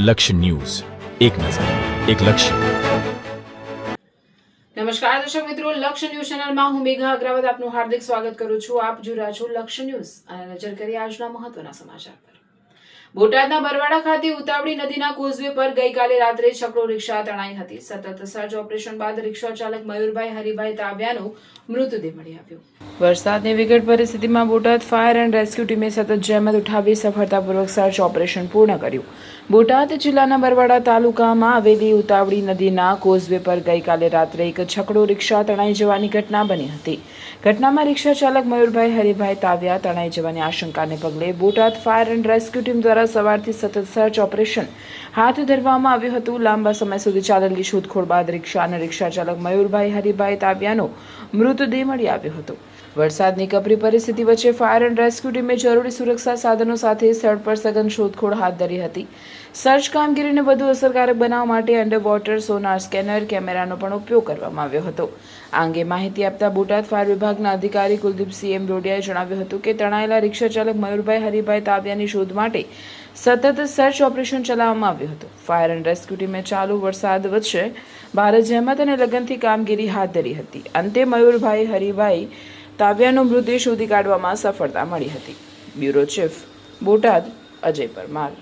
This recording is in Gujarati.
લક્ષ્ય ન્યૂઝ, એક નજર, એક લક્ષ્ય. નમસ્કાર દર્શક મિત્રો, લક્ષ્ય ન્યૂઝ ચેનલમાં હું મેઘા અગ્રવાલ આપનું હાર્દિક સ્વાગત કરું છું. આપ જોઈ રહ્યા છો લક્ષ્ય ન્યૂઝ અને નજર કરીએ આજના મહત્વના સમાચાર પર. બોટાદના બરવાડા ખાતે ઉતાવળી નદીના કોઝવે પર ગઈકાલે રાત્રે છકડો રિક્ષા તણાઈ હતી. સતત સર્ચ ઓપરેશન બાદ રિક્ષા ચાલક મયુરભાઈ હરિભાઈ તાવ્યાનો મૃતદેહ મળી આવ્યો. વરસાદની વિકટ પરિસ્થિતિમાં બોટાદ ફાયર એન્ડ રેસ્ક્યુ ટીમે સતત જહેમત ઉઠાવી સફળતાપૂર્વક સર્ચ ઓપરેશન પૂર્ણ કર્યું. બોટાદ જિલ્લાના બરવાડા તાલુકામાં આવેલી ઉતાવળી નદીના કોઝવે પર ગઈકાલે રાત્રે એક છકડો રિક્ષા તણાઈ જવાની ઘટના બની હતી. ઘટનામાં રિક્ષા ચાલક મયુરભાઈ હરિભાઈ તાવ્યા તણાઈ જવાની આશંકાને પગલે Botad fire and rescue team દ્વારા સવારથી સતત સર્ચ ઓપરેશન હાથ ધરવામાં આવ્યું હતું. લાંબા સમય સુધી ચાલેલી શોધખોળ બાદ રિક્ષા અને રિક્ષા ચાલક મયુરભાઈ હરિભાઈ તાવ્યાનો મૃતદેહ મળી આવ્યો હતો. વરસાદની કપરી પરિસ્થિતિ વચ્ચે ફાયર એન્ડ રેસ્ક્યુ ટીમે જરૂરી સુરક્ષા સાધનો સાથે સ્થળ પર સઘન શોધખોળ હાથ ધરી હતી. સર્ચ કામગીરીને વધુ અસરકારક બનાવવા માટે અંડર વોટર સોનાર સ્કેનર કેમેરાનો પણ ઉપયોગ કરવામાં આવ્યો હતો. આ અંગે માહિતી આપતા બોટાદ ફાયર વિભાગના અધિકારી કુલદીપસિંહ એમ રોડિયાએ જણાવ્યું હતું કે તણાયેલા રિક્ષા ચાલક મયુરભાઈ હરિભાઈ તાવ્યાની શોધ માટે સતત સર્ચ ઓપરેશન ચલાવવામાં આવ્યું હતું. ફાયર એન્ડ રેસ્ક્યુ ટીમે ચાલુ વરસાદ વચ્ચે ભારે જહેમત અને લગનથી કામગીરી હાથ ધરી હતી. અંતે મયુરભાઈ હરિભાઈ તાવ્યાનો મૃતદેહ શોધી કાઢવામાં સફળતા મળી હતી. Bureau chief Botad Ajay Parmar.